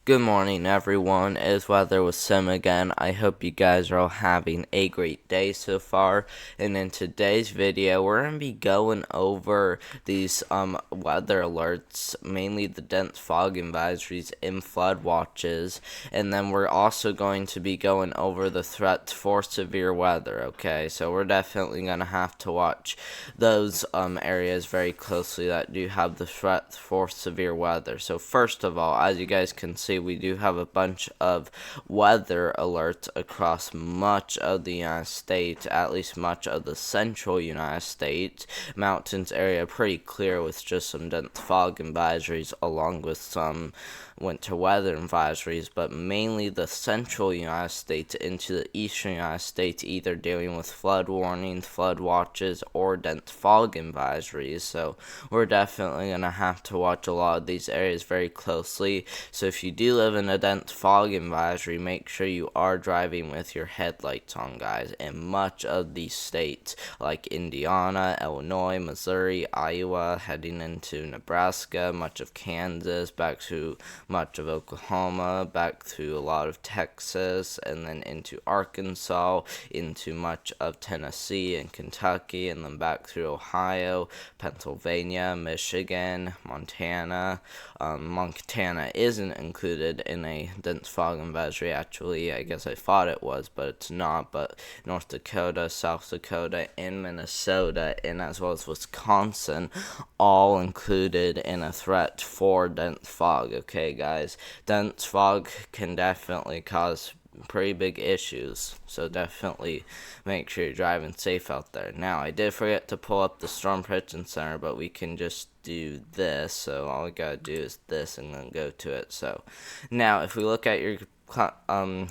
Good morning, everyone. It's Weather with Sim again. I hope you guys are all having a great day so far. And in today's video, we're going to be going over these weather alerts, mainly the dense fog advisories and flood watches. And then we're also going to be going over the threats for severe weather, okay? So we're definitely going to have to watch those areas very closely that do have the threat for severe weather. So first of all, as you guys can see, we do have a bunch of weather alerts across much of the United States, at least much of the central United States. Mountains area pretty clear with just some dense fog advisories along with some winter weather advisories, but mainly the central United States into the eastern United States either dealing with flood warnings, flood watches, or dense fog advisories. So we're definitely going to have to watch a lot of these areas very closely. So if you do live in a dense fog advisory, make sure you are driving with your headlights on, guys. In much of these states like Indiana, Illinois, Missouri, Iowa, heading into Nebraska, much of Kansas, back to much of Oklahoma, back to a lot of Texas, and then into Arkansas, into much of Tennessee and Kentucky, and then back through Ohio, Pennsylvania, Michigan, Montana. Montana isn't included in a dense fog advisory, actually. I guess I thought it was, but it's not. But North Dakota, South Dakota, and Minnesota, and as well as Wisconsin, all included in a threat for dense fog, okay, guys? Dense fog can definitely cause pretty big issues, so definitely make sure you're driving safe out there. Now, I did forget to pull up the Storm Prediction Center, but we can just do this, so all we gotta do is this and then go to it. So now if we look at your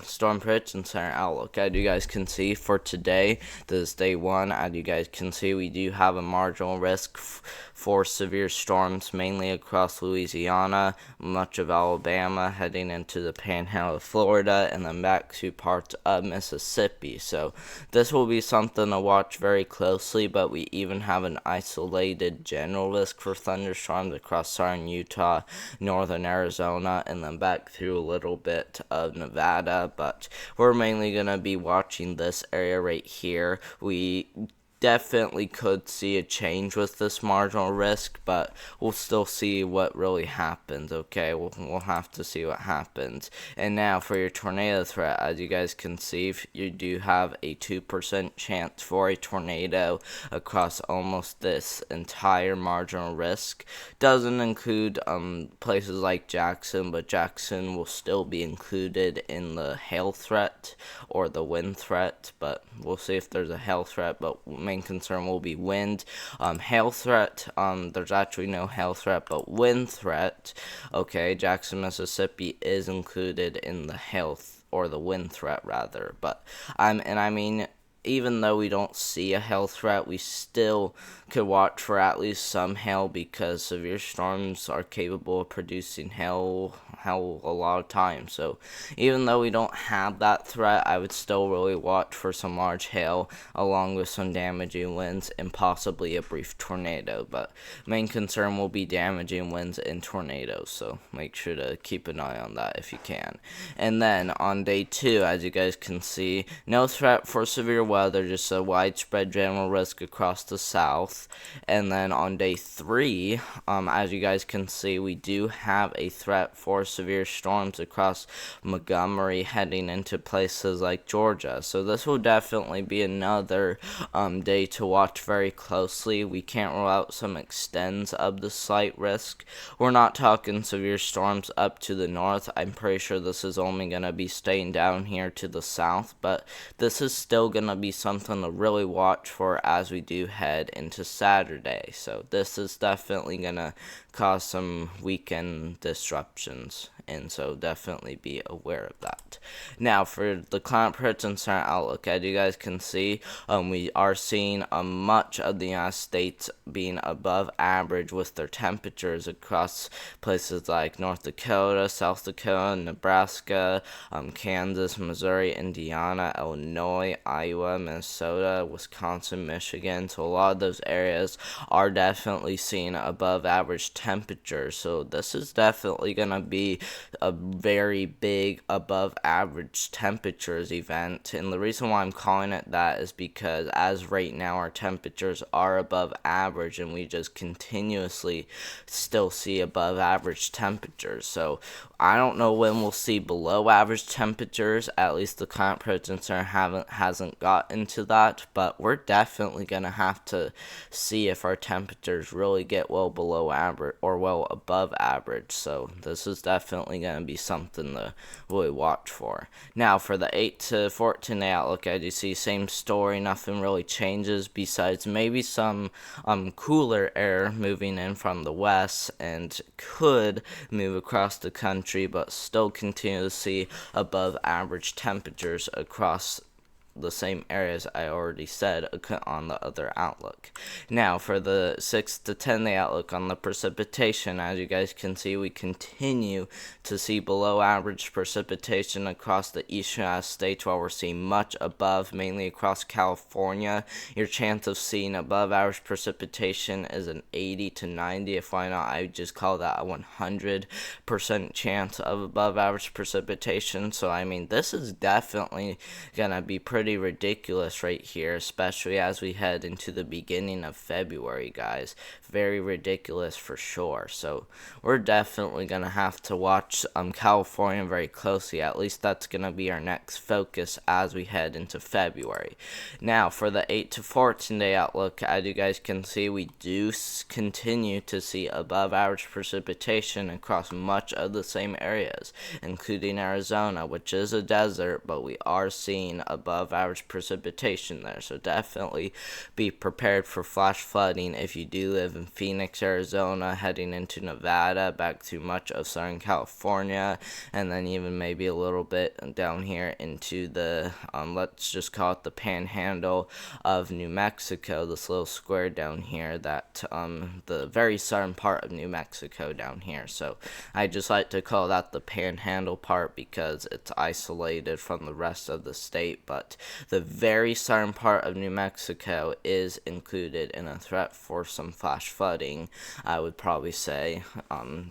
Storm Prediction Center outlook, as you guys can see for today, this is day one. As you guys can see, we do have a marginal risk for severe storms, mainly across Louisiana, much of Alabama, heading into the Panhandle of Florida, and then back to parts of Mississippi. So this will be something to watch very closely, but we even have an isolated general risk for thunderstorms across southern Utah, northern Arizona, and then back through a little bit of Nevada. But we're mainly going to be watching this area right here. We definitely could see a change with this marginal risk, but we'll still see what really happens, okay? We'll have to see what happens. And now for your tornado threat, as you guys can see, you do have a 2% chance for a tornado across almost this entire marginal risk. Doesn't include places like Jackson, but Jackson will still be included in the hail threat or the wind threat, but we'll see if there's a hail threat, but main concern will be wind. Hail threat, there's actually no hail threat, but wind threat. Okay, Jackson, Mississippi is included in the hail or the wind threat rather, but even though we don't see a hail threat, we still could watch for at least some hail because severe storms are capable of producing hail a lot of times. So even though we don't have that threat, I would still really watch for some large hail along with some damaging winds and possibly a brief tornado. But main concern will be damaging winds and tornadoes, so make sure to keep an eye on that if you can. And then on day 2, as you guys can see, no threat for severe weather, just a widespread general risk across the south. And then on day 3, as you guys can see, we do have a threat for severe storms across Montgomery heading into places like Georgia. So this will definitely be another day to watch very closely. We can't rule out some extends of the slight risk. We're not talking severe storms up to the north. I'm pretty sure this is only going to be staying down here to the south, but this is still going to be something to really watch for as we do head into Saturday. So this is definitely going to cause some weekend disruptions, and so definitely be aware of that. Now for the Climate Prediction Center outlook, as you guys can see, we are seeing much of the United States being above average with their temperatures across places like North Dakota, South Dakota, Nebraska, Kansas, Missouri, Indiana, Illinois, Iowa, Minnesota, Wisconsin, Michigan. So a lot of those areas are definitely seeing above average temperatures temperatures. So this is definitely going to be a very big above average temperatures event. And the reason why I'm calling it that is because as right now our temperatures are above average, and we just continuously still see above average temperatures. So I don't know when we'll see below average temperatures. At least the current Protein Center hasn't got into that, but we're definitely gonna have to see if our temperatures really get well below average or well above average. So this is definitely gonna be something to really watch for. Now for the 8 to 14 day outlook, as you see, same story. Nothing really changes besides maybe some cooler air moving in from the west and could move across the country, but still continue to see above average temperatures across the same areas I already said on the other outlook. Now for the 6 to 10 day outlook on the precipitation, as you guys can see, we continue to see below average precipitation across the eastern United States, while we're seeing much above, mainly across California. Your chance of seeing above average precipitation is an 80 to 90. If why not, I just call that a 100% chance of above average precipitation. So I mean, this is definitely gonna be pretty ridiculous right here, especially as we head into the beginning of February, guys. Very ridiculous for sure. So we're definitely gonna have to watch California very closely. At least that's gonna be our next focus as we head into February. Now for the 8 to 14 day outlook, as you guys can see, we do continue to see above average precipitation across much of the same areas, including Arizona, which is a desert, but we are seeing above average precipitation there. So definitely be prepared for flash flooding if you do live in Phoenix, Arizona, heading into Nevada, back to much of Southern California, and then even maybe a little bit down here into the let's just call it the panhandle of New Mexico, this little square down here, that the very southern part of New Mexico down here. So I just like to call that the panhandle part because it's isolated from the rest of the state, but the very southern part of New Mexico is included in a threat for some flash flooding, I would probably say,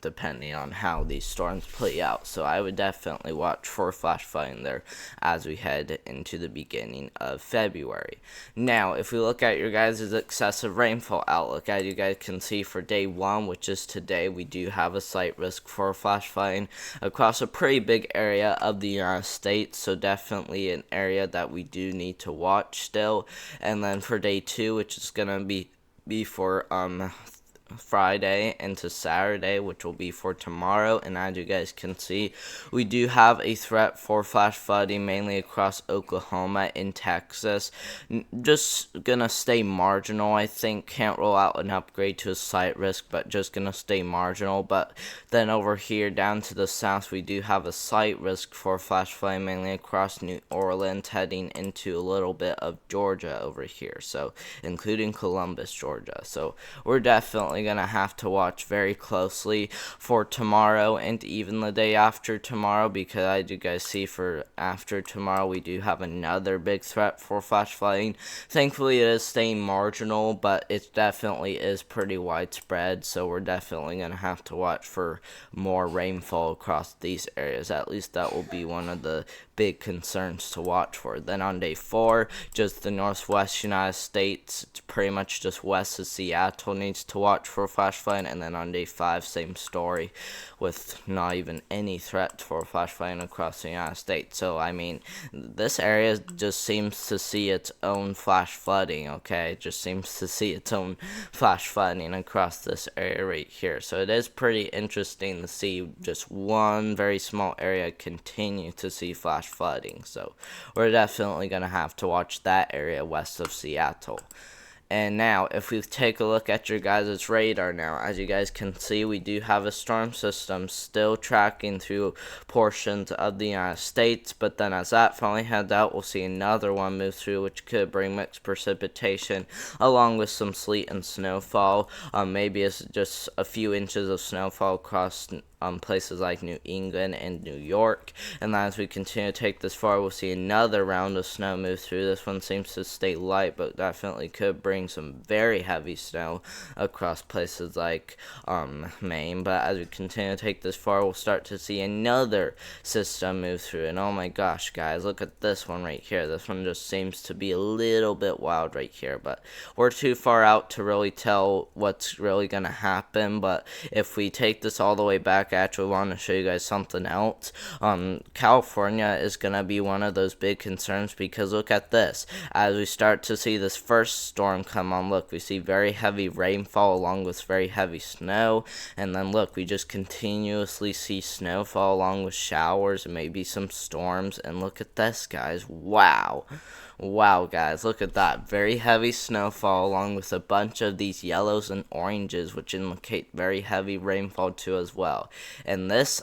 depending on how these storms play out. So I would definitely watch for flash flooding there as we head into the beginning of February. Now, if we look at your guys' excessive rainfall outlook, as you guys can see for day 1, which is today, we do have a slight risk for flash flooding across a pretty big area of the United States. So definitely an area that we do need to watch still. And then for day 2, which is gonna be for Friday into Saturday, which will be for tomorrow, and as you guys can see, we do have a threat for flash flooding mainly across Oklahoma and Texas. Just gonna stay marginal, I think. Can't rule out an upgrade to a slight risk, but just gonna stay marginal. But then over here down to the south, we do have a slight risk for flash flooding mainly across New Orleans, heading into a little bit of Georgia over here, so including Columbus, Georgia. So we're definitely gonna have to watch very closely for tomorrow and even the day after tomorrow, because I do guys see for after tomorrow we do have another big threat for flash flooding. Thankfully it is staying marginal, but it definitely is pretty widespread, so we're definitely gonna have to watch for more rainfall across these areas. At least that will be one of the big concerns to watch for. Then on day 4, just the northwest United States, it's pretty much just west of Seattle needs to watch for flash flooding. And then on day 5, same story, with not even any threat for flash flooding across the United States. So I mean, this area just seems to see its own flash flooding. Okay, it just seems to see its own flash flooding across this area right here. So it is pretty interesting to see just one very small area continue to see flash flooding. So we're definitely going to have to watch that area west of Seattle. And now, if we take a look at your guys' radar now, as you guys can see, we do have a storm system still tracking through portions of the United States, but then as that finally heads out, we'll see another one move through, which could bring mixed precipitation, along with some sleet and snowfall. Maybe it's just a few inches of snowfall across places like New England and New York. And as we continue to take this far, we'll see another round of snow move through. This one seems to stay light, but definitely could bring some very heavy snow across places like Maine. But as we continue to take this far, we'll start to see another system move through. And oh my gosh, guys, look at this one right here. This one just seems to be a little bit wild right here, but we're too far out to really tell what's really going to happen. But if we take this all the way back, I actually want to show you guys something else. California is going to be one of those big concerns, because look at this. As we start to see this first storm come on, look, we see very heavy rainfall along with very heavy snow. And then look, we just continuously see snowfall along with showers and maybe some storms. And look at this, guys. Wow. Wow, guys, look at that. Very heavy snowfall along with a bunch of these yellows and oranges, which indicate very heavy rainfall too as well. And this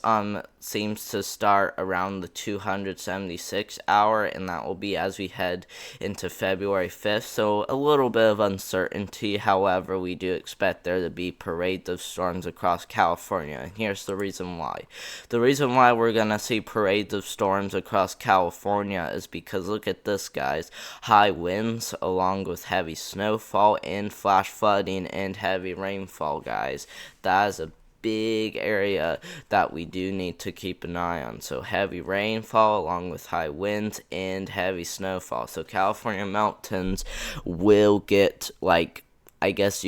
seems to start around the 276 hour, and that will be as we head into February 5th. So a little bit of uncertainty. However, we do expect there to be parades of storms across California. And here's the reason why. The reason why we're going to see parades of storms across California is because look at this, guys. High winds along with heavy snowfall and flash flooding and heavy rainfall, guys. That is a big area that we do need to keep an eye on. So heavy rainfall along with high winds and heavy snowfall. So California mountains will get, like, I guess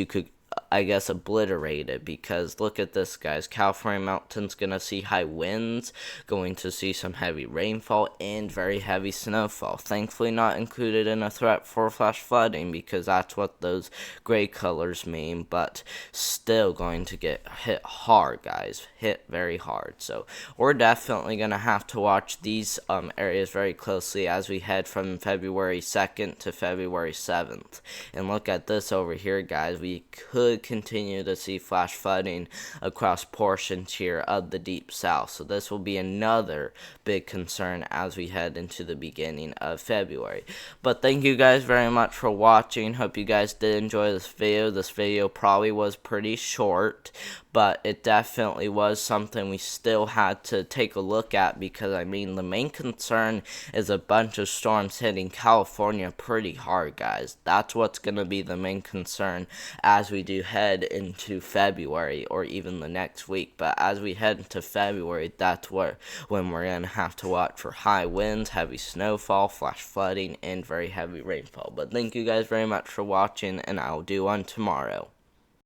obliterated, because look at this, guys. California mountains gonna see high winds, going to see some heavy rainfall and very heavy snowfall. Thankfully not included in a threat for flash flooding, because that's what those gray colors mean, but still going to get hit hard, guys. Hit very hard. So we're definitely gonna have to watch these areas very closely as we head from February 2nd to February 7th. And look at this over here, guys. We could continue to see flash flooding across portions here of the Deep South. So this will be another big concern as we head into the beginning of February. But thank you guys very much for watching. Hope you guys did enjoy this video. This video probably was pretty short, but it definitely was something we still had to take a look at, because I mean, the main concern is a bunch of storms hitting California pretty hard, guys. That's what's going to be the main concern as we do head into February, or even the next week. But as we head into February, that's when we're going to have to watch for high winds, heavy snowfall, flash flooding, and very heavy rainfall. But thank you guys very much for watching, and I'll do one tomorrow.